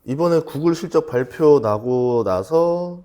이번에 구글 실적 발표 나고 나서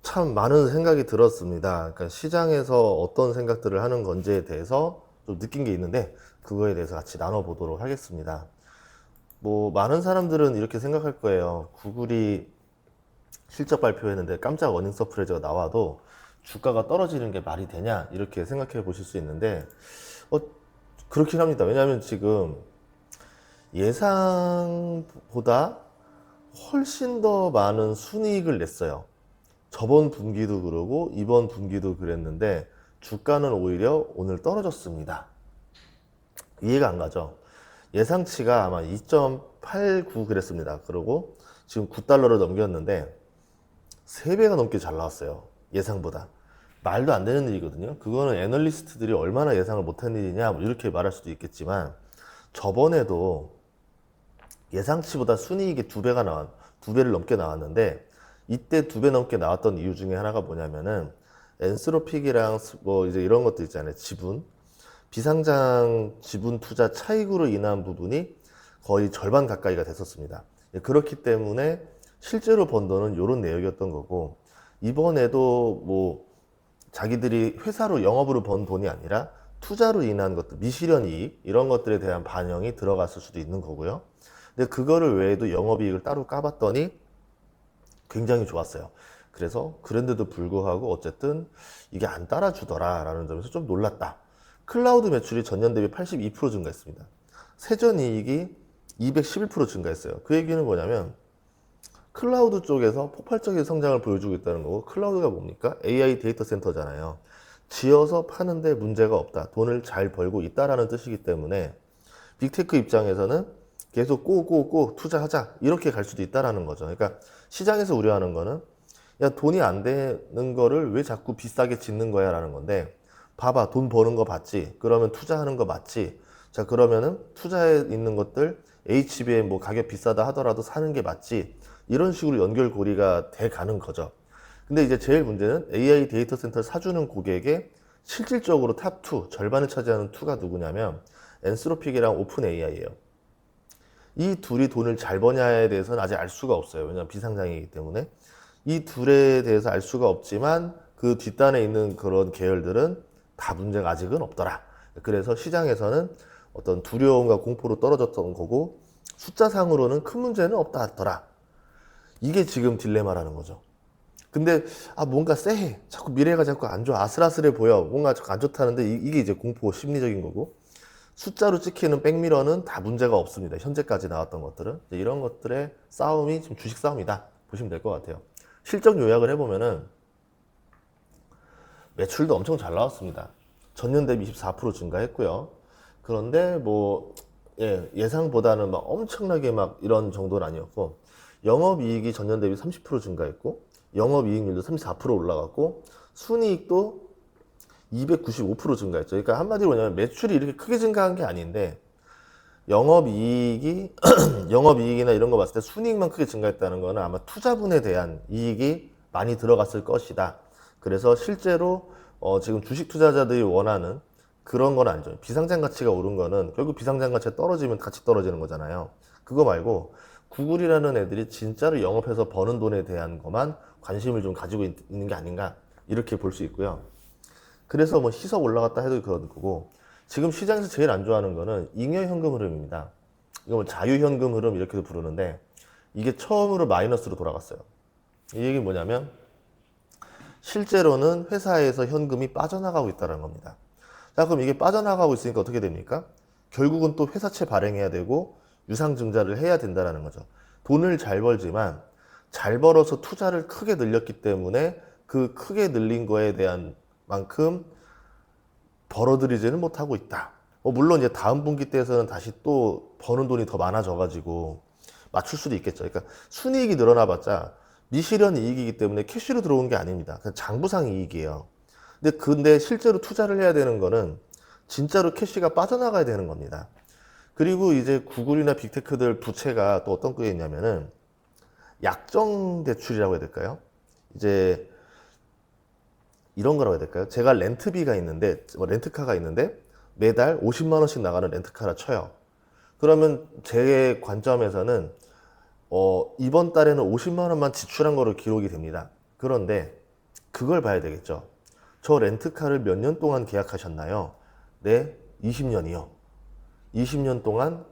참 많은 생각이 들었습니다. 그러니까 시장에서 어떤 생각들을 하는 건지에 대해서 좀 느낀 게 있는데 그거에 대해서 같이 나눠보도록 하겠습니다. 뭐 많은 사람들은 이렇게 생각할 거예요. 구글이 실적 발표했는데 깜짝 어닝 서프라이즈가 나와도 주가가 떨어지는 게 말이 되냐 이렇게 생각해 보실 수 있는데 어, 그렇긴 합니다. 왜냐하면 지금 예상보다 훨씬 더 많은 순이익을 냈어요. 저번 분기도 그러고 이번 분기도 그랬는데 주가는 오히려 오늘 떨어졌습니다. 이해가 안 가죠? 예상치가 아마 2.89 그랬습니다. 그리고 지금 9달러를 넘겼는데 3배가 넘게 잘 나왔어요. 예상보다. 말도 안 되는 일이거든요. 그거는 애널리스트들이 얼마나 예상을 못한 일이냐 뭐 이렇게 말할 수도 있겠지만 저번에도 예상치보다 순이익이 2배를 넘게 나왔는데 이때 2배 넘게 나왔던 이유 중에 하나가 뭐냐면은 엔스로픽이랑 뭐 이제 이런 것도 있잖아요. 비상장 지분 투자 차익으로 인한 부분이 거의 절반 가까이가 됐었습니다. 그렇기 때문에 실제로 번 돈은 이런 내역이었던 거고 이번에도 뭐 자기들이 회사로 영업으로 번 돈이 아니라 투자로 인한 것들, 미실현 이익 이런 것들에 대한 반영이 들어갔을 수도 있는 거고요. 근데 그거를 외에도 영업이익을 따로 까봤더니 굉장히 좋았어요. 그래서 그런데도 불구하고 어쨌든 이게 안 따라주더라라는 점에서 좀 놀랐다. 클라우드 매출이 전년 대비 82% 증가했습니다. 세전 이익이 211% 증가했어요. 그 얘기는 뭐냐면 클라우드 쪽에서 폭발적인 성장을 보여주고 있다는 거고 클라우드가 뭡니까? AI 데이터 센터잖아요. 지어서 파는데 문제가 없다. 돈을 잘 벌고 있다라는 뜻이기 때문에 빅테크 입장에서는 계속 꼬꼬꼬 투자하자 이렇게 갈 수도 있다라는 거죠. 그러니까 시장에서 우려하는 거는 야 돈이 안 되는 거를 왜 자꾸 비싸게 짓는 거야 라는 건데 봐봐 돈 버는 거 봤지? 그러면 투자하는 거 맞지? 자 그러면은 투자에 있는 것들 HBM 뭐 가격 비싸다 하더라도 사는 게 맞지? 이런 식으로 연결고리가 돼 가는 거죠. 근데 이제 제일 문제는 AI 데이터 센터를 사주는 고객의 실질적으로 탑2 절반을 차지하는 2가 누구냐면 엔스로픽이랑 오픈 AI예요. 이 둘이 돈을 잘 버냐에 대해서는 아직 알 수가 없어요. 왜냐하면 비상장이기 때문에. 이 둘에 대해서 알 수가 없지만 그 뒷단에 있는 그런 계열들은 다 문제가 아직은 없더라. 그래서 시장에서는 어떤 두려움과 공포로 떨어졌던 거고 숫자상으로는 큰 문제는 없다 하더라. 이게 지금 딜레마라는 거죠. 근데 뭔가 쎄해. 자꾸 미래가 자꾸 안 좋아. 아슬아슬해 보여. 뭔가 자꾸 안 좋다는데 이게 이제 공포 심리적인 거고 숫자로 찍히는 백미러는 다 문제가 없습니다. 현재까지 나왔던 것들은. 이런 것들의 싸움이 지금 주식 싸움이다. 보시면 될 것 같아요. 실적 요약을 해보면은 매출도 엄청 잘 나왔습니다. 전년 대비 24% 증가했고요. 그런데 뭐 예상보다는 막 엄청나게 막 이런 정도는 아니었고 영업이익이 전년 대비 30% 증가했고 영업이익률도 34% 올라갔고 순이익도 295% 증가했죠. 그러니까 한마디로 뭐냐면 매출이 이렇게 크게 증가한 게 아닌데 영업이익이 영업이익이나 이런 거 봤을 때 순이익만 크게 증가했다는 거는 아마 투자분에 대한 이익이 많이 들어갔을 것이다. 그래서 실제로 지금 주식 투자자들이 원하는 그런 건 아니죠. 비상장 가치가 오른 거는 결국 비상장 가치가 떨어지면 같이 떨어지는 거잖아요. 그거 말고 구글이라는 애들이 진짜로 영업해서 버는 돈에 대한 것만 관심을 좀 가지고 있는 게 아닌가 이렇게 볼 수 있고요. 그래서 뭐 희석 올라갔다 해도 그런 거고 지금 시장에서 제일 안 좋아하는 거는 잉여현금 흐름입니다. 이거 뭐 자유현금 흐름 이렇게도 부르는데 이게 처음으로 마이너스로 돌아갔어요. 이 얘기는 뭐냐면 실제로는 회사에서 현금이 빠져나가고 있다는 겁니다. 자 그럼 이게 빠져나가고 있으니까 어떻게 됩니까? 결국은 또 회사채 발행해야 되고 유상증자를 해야 된다는 거죠. 돈을 잘 벌지만 잘 벌어서 투자를 크게 늘렸기 때문에 그 크게 늘린 거에 대한 만큼 벌어들이지는 못하고 있다. 물론 이제 다음 분기 때에서는 다시 또 버는 돈이 더 많아져가지고 맞출 수도 있겠죠. 그러니까 순이익이 늘어나봤자 미실현 이익이기 때문에 캐시로 들어오는 게 아닙니다. 그냥 장부상 이익이에요. 근데 실제로 투자를 해야 되는 거는 진짜로 캐시가 빠져나가야 되는 겁니다. 그리고 이제 구글이나 빅테크들 부채가 또 어떤 게 있냐면은 약정 대출이라고 해야 될까요? 이제 이런 거라고 해야 될까요? 제가 렌트비가 있는데, 렌트카가 있는데 매달 50만 원씩 나가는 렌트카라 쳐요. 그러면 제 관점에서는 이번 달에는 50만 원만 지출한 거로 기록이 됩니다. 그런데 그걸 봐야 되겠죠. 저 렌트카를 몇 년 동안 계약하셨나요? 네, 20년이요. 20년 동안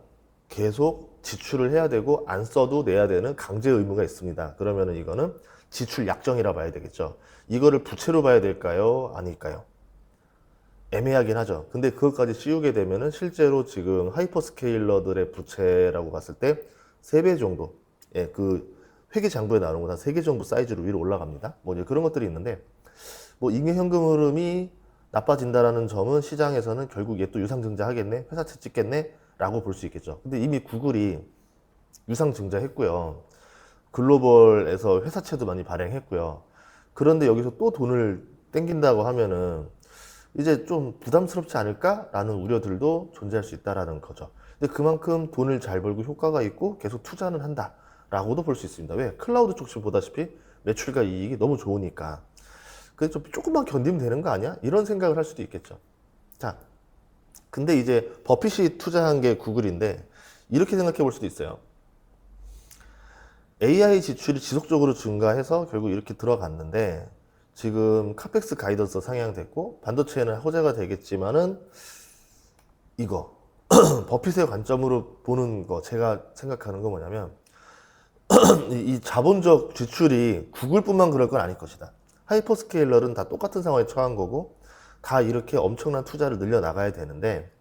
계속 지출을 해야 되고 안 써도 내야 되는 강제 의무가 있습니다. 그러면은 이거는 지출 약정이라 봐야 되겠죠. 이거를 부채로 봐야 될까요? 아닐까요? 애매하긴 하죠. 근데 그것까지 씌우게 되면은 실제로 지금 하이퍼스케일러들의 부채라고 봤을 때 3배 정도, 예, 그 회계장부에 나오는 것보다 3개 정도 사이즈로 위로 올라갑니다. 뭐 이제 그런 것들이 있는데, 뭐 임의현금 흐름이 나빠진다라는 점은 시장에서는 결국 얘 또 유상증자 하겠네, 회사채 찍겠네 라고 볼 수 있겠죠. 근데 이미 구글이 유상증자 했고요. 글로벌에서 회사채도 많이 발행했고요. 그런데 여기서 또 돈을 땡긴다고 하면은 이제 좀 부담스럽지 않을까라는 우려들도 존재할 수 있다라는 거죠. 근데 그만큼 돈을 잘 벌고 효과가 있고 계속 투자는 한다라고도 볼 수 있습니다. 왜? 클라우드 쪽 지금 보다시피 매출과 이익이 너무 좋으니까. 그래서 좀 조금만 견디면 되는 거 아니야? 이런 생각을 할 수도 있겠죠. 자, 근데 이제 버핏이 투자한 게 구글인데 이렇게 생각해 볼 수도 있어요. AI 지출이 지속적으로 증가해서 결국 이렇게 들어갔는데 지금 카펙스 가이던스 상향됐고 반도체는 호재가 되겠지만은 이거 버핏의 관점으로 보는 거 제가 생각하는 건 뭐냐면 이 자본적 지출이 구글뿐만 그럴 건 아닐 것이다. 하이퍼스케일러는 다 똑같은 상황에 처한 거고 다 이렇게 엄청난 투자를 늘려 나가야 되는데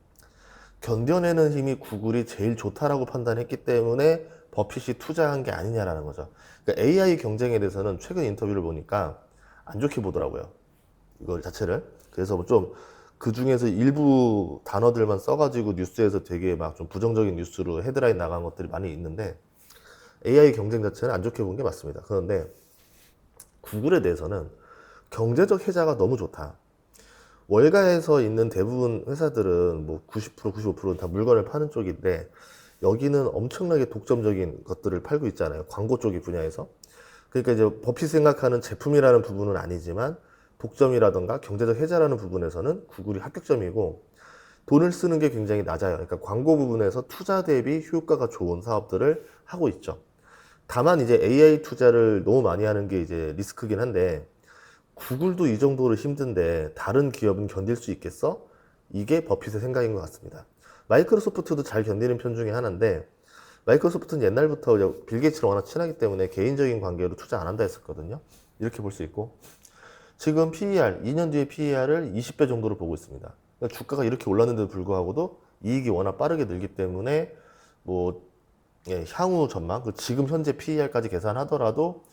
견뎌내는 힘이 구글이 제일 좋다라고 판단했기 때문에 버핏이 투자한 게 아니냐라는 거죠. 그러니까 AI 경쟁에 대해서는 최근 인터뷰를 보니까 안 좋게 보더라고요. 이걸 자체를. 그래서 뭐 좀 그 중에서 일부 단어들만 써가지고 뉴스에서 되게 막 좀 부정적인 뉴스로 헤드라인 나간 것들이 많이 있는데 AI 경쟁 자체는 안 좋게 본 게 맞습니다. 그런데 구글에 대해서는 경제적 혜자가 너무 좋다. 월가에서 있는 대부분 회사들은 뭐 90%, 95%는 다 물건을 파는 쪽인데 여기는 엄청나게 독점적인 것들을 팔고 있잖아요. 광고 쪽이 분야에서. 그러니까 이제 버핏 생각하는 제품이라는 부분은 아니지만 독점이라던가 경제적 혜자라는 부분에서는 구글이 합격점이고 돈을 쓰는 게 굉장히 낮아요. 그러니까 광고 부분에서 투자 대비 효과가 좋은 사업들을 하고 있죠. 다만 이제 AI 투자를 너무 많이 하는 게 이제 리스크긴 한데 구글도 이 정도로 힘든데 다른 기업은 견딜 수 있겠어? 이게 버핏의 생각인 것 같습니다. 마이크로소프트도 잘 견디는 편 중에 하나인데 마이크로소프트는 옛날부터 빌 게이츠랑 워낙 친하기 때문에 개인적인 관계로 투자 안 한다 했었거든요. 이렇게 볼 수 있고 지금 PER, 2년 뒤에 PER을 20배 정도로 보고 있습니다. 그러니까 주가가 이렇게 올랐는데도 불구하고도 이익이 워낙 빠르게 늘기 때문에 뭐 예, 향후 전망, 지금 현재 PER까지 계산하더라도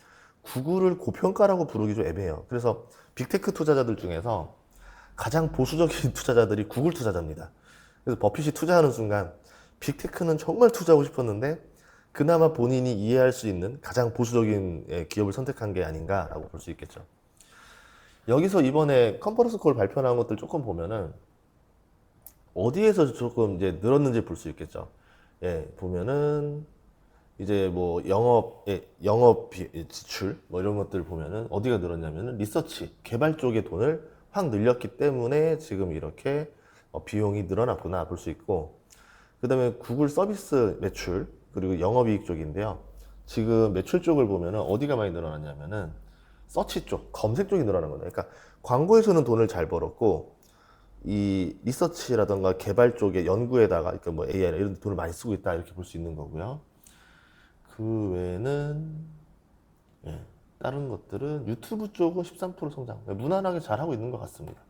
구글을 고평가라고 부르기 좀 애매해요. 그래서 빅테크 투자자들 중에서 가장 보수적인 투자자들이 구글 투자자입니다. 그래서 버핏이 투자하는 순간 빅테크는 정말 투자하고 싶었는데 그나마 본인이 이해할 수 있는 가장 보수적인 예, 기업을 선택한 게 아닌가라고 볼 수 있겠죠. 여기서 이번에 컨퍼런스 콜 발표한 것들 조금 보면은 어디에서 조금 이제 늘었는지 볼 수 있겠죠. 예, 보면은 이제 뭐 영업 지출 뭐 이런 것들 보면은 어디가 늘었냐면은 리서치 개발 쪽에 돈을 확 늘렸기 때문에 지금 이렇게 비용이 늘어났구나 볼 수 있고 그다음에 구글 서비스 매출 그리고 영업이익 쪽인데요. 지금 매출 쪽을 보면은 어디가 많이 늘어났냐면은 서치 쪽 검색 쪽이 늘어난 거예요. 그러니까 광고에서는 돈을 잘 벌었고 이 리서치라던가 개발 쪽에 연구에다가 그러니까 뭐 AI 이런 데 돈을 많이 쓰고 있다 이렇게 볼 수 있는 거고요. 그 외에는 예, 다른 것들은 유튜브 쪽은 13% 성장 무난하게 잘하고 있는 것 같습니다.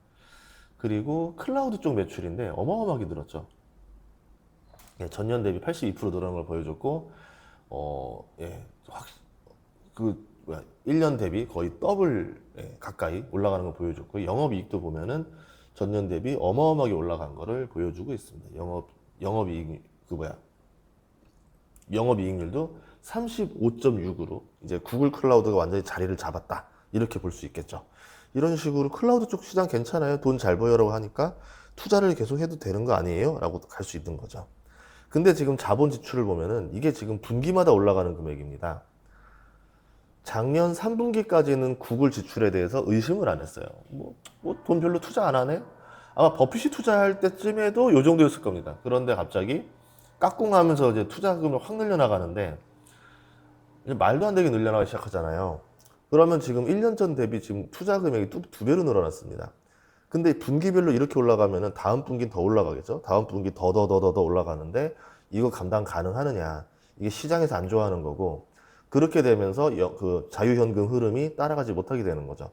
그리고 클라우드 쪽 매출인데 어마어마하게 늘었죠. 예, 전년 대비 82% 늘어난 걸 보여줬고 예, 그 1년 대비 거의 더블 예, 가까이 올라가는 걸 보여줬고 영업이익도 보면은 전년 대비 어마어마하게 올라간 거를 보여주고 있습니다. 영업이익 영업이익률도 35.6으로 이제 구글 클라우드가 완전히 자리를 잡았다 이렇게 볼 수 있겠죠. 이런 식으로 클라우드 쪽 시장 괜찮아요. 돈 잘 벌려고 하니까 투자를 계속 해도 되는 거 아니에요? 라고 갈 수 있는 거죠. 근데 지금 자본 지출을 보면은 이게 지금 분기마다 올라가는 금액입니다. 작년 3분기까지는 구글 지출에 대해서 의심을 안 했어요. 돈 별로 투자 안 하네? 아마 버핏이 투자할 때쯤에도 요 정도였을 겁니다. 그런데 갑자기 깍꿍하면서 이제 투자금을 확 늘려나가는데 이제 말도 안 되게 늘려나가기 시작하잖아요. 그러면 지금 1년 전 대비 지금 투자 금액이 두 배로 늘어났습니다. 근데 분기별로 이렇게 올라가면은 다음 분기는 더 올라가겠죠? 다음 분기 더 올라가는데 이거 감당 가능하느냐? 이게 시장에서 안 좋아하는 거고, 그렇게 되면서 그 자유현금 흐름이 따라가지 못하게 되는 거죠.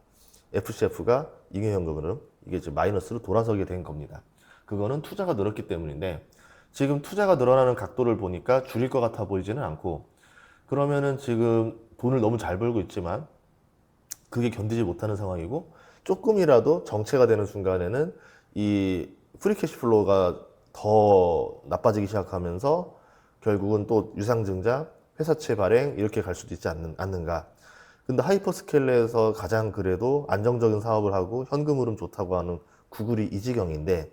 FCF가 잉여현금 흐름, 이게 이제 마이너스로 돌아서게 된 겁니다. 그거는 투자가 늘었기 때문인데, 지금 투자가 늘어나는 각도를 보니까 줄일 것 같아 보이지는 않고, 그러면은 지금 돈을 너무 잘 벌고 있지만 그게 견디지 못하는 상황이고, 조금이라도 정체가 되는 순간에는 이 프리 캐시플로우가 더 나빠지기 시작하면서 결국은 또 유상증자, 회사채 발행 이렇게 갈 수도 있지 않는가. 근데 하이퍼스케일에서 가장 그래도 안정적인 사업을 하고 현금 흐름 좋다고 하는 구글이 이 지경인데,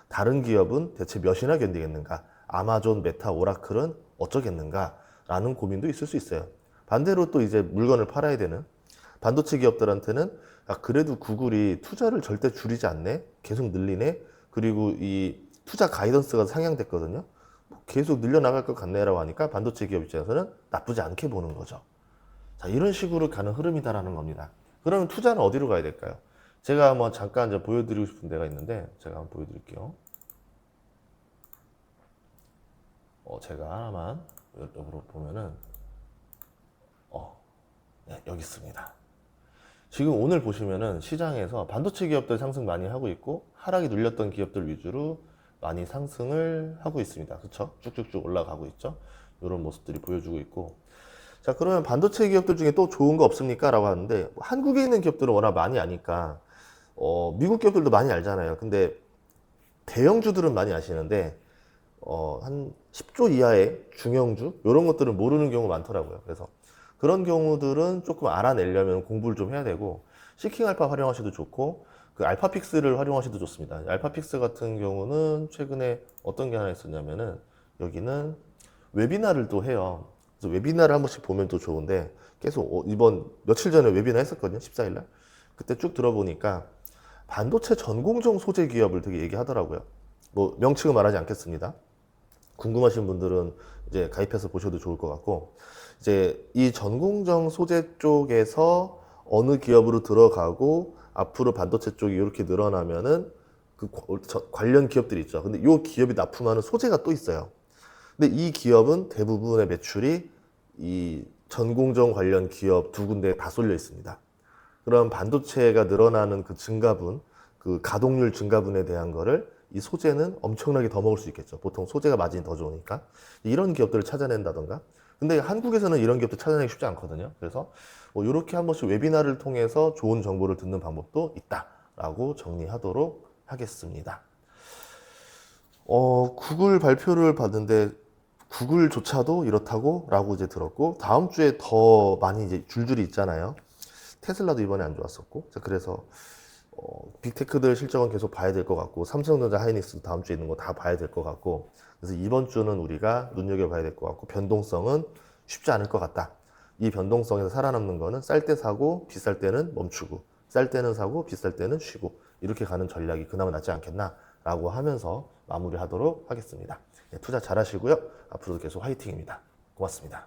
다른 기업은 대체 몇이나 견디겠는가? 아마존, 메타, 오라클은 어쩌겠는가? 라는 고민도 있을 수 있어요. 반대로 또 이제 물건을 팔아야 되는 반도체 기업들한테는 그래도 구글이 투자를 절대 줄이지 않네? 계속 늘리네? 그리고 이 투자 가이던스가 상향됐거든요? 계속 늘려나갈 것 같네라고 하니까 반도체 기업 입장에서는 나쁘지 않게 보는 거죠. 자, 이런 식으로 가는 흐름이다라는 겁니다. 그러면 투자는 어디로 가야 될까요? 제가 한번 잠깐 이제 보여드리고 싶은 데가 있는데, 제가 한번 보여드릴게요. 제가 하나만 이쪽으로 보면은, 네, 여기 있습니다. 지금 오늘 보시면은 시장에서 반도체 기업들 상승 많이 하고 있고, 하락이 눌렸던 기업들 위주로 많이 상승을 하고 있습니다. 그쵸? 쭉쭉쭉 올라가고 있죠? 이런 모습들이 보여주고 있고. 자, 그러면 반도체 기업들 중에 또 좋은 거 없습니까? 라고 하는데, 한국에 있는 기업들은 워낙 많이 아니까, 미국 기업들도 많이 알잖아요. 근데 대형주들은 많이 아시는데, 한 10조 이하의 중형주? 이런 것들은 모르는 경우가 많더라고요. 그래서 그런 경우들은 조금 알아내려면 공부를 좀 해야 되고, 시킹 알파 활용하셔도 좋고, 그 알파픽스를 활용하셔도 좋습니다. 알파픽스 같은 경우는 최근에 어떤 게 하나 있었냐면은, 여기는 웨비나를 또 해요. 그래서 웨비나를 한 번씩 보면 또 좋은데, 계속 이번 며칠 전에 웨비나 했었거든요. 14일날. 그때 쭉 들어보니까 반도체 전공정 소재 기업을 되게 얘기하더라고요. 뭐 명칭은 말하지 않겠습니다. 궁금하신 분들은 이제 가입해서 보셔도 좋을 것 같고, 이제 이 전공정 소재 쪽에서 어느 기업으로 들어가고 앞으로 반도체 쪽이 이렇게 늘어나면은 그 관련 기업들이 있죠. 근데 이 기업이 납품하는 소재가 또 있어요. 근데 이 기업은 대부분의 매출이 이 전공정 관련 기업 두 군데에 다 쏠려 있습니다. 그럼 반도체가 늘어나는 그 증가분, 그 가동률 증가분에 대한 거를 이 소재는 엄청나게 더 먹을 수 있겠죠. 보통 소재가 마진이 더 좋으니까. 이런 기업들을 찾아낸다던가. 근데 한국에서는 이런 기업들 찾아내기 쉽지 않거든요. 그래서 이렇게 한 번씩 웨비나를 통해서 좋은 정보를 듣는 방법도 있다라고 정리하도록 하겠습니다. 구글 발표를 봤는데 구글조차도 이렇다고 라고 이제 들었고, 다음 주에 더 많이 이제 줄줄이 있잖아요. 테슬라도 이번에 안 좋았었고. 그래서 빅테크들 실적은 계속 봐야 될 것 같고, 삼성전자, 하이닉스도 다음 주에 있는 거 다 봐야 될 것 같고, 그래서 이번 주는 우리가 눈여겨봐야 될 것 같고, 변동성은 쉽지 않을 것 같다. 이 변동성에서 살아남는 거는 쌀 때 사고 비쌀 때는 멈추고, 쌀 때는 사고 비쌀 때는 쉬고, 이렇게 가는 전략이 그나마 낫지 않겠나라고 하면서 마무리하도록 하겠습니다. 네, 투자 잘 하시고요. 앞으로도 계속 화이팅입니다. 고맙습니다.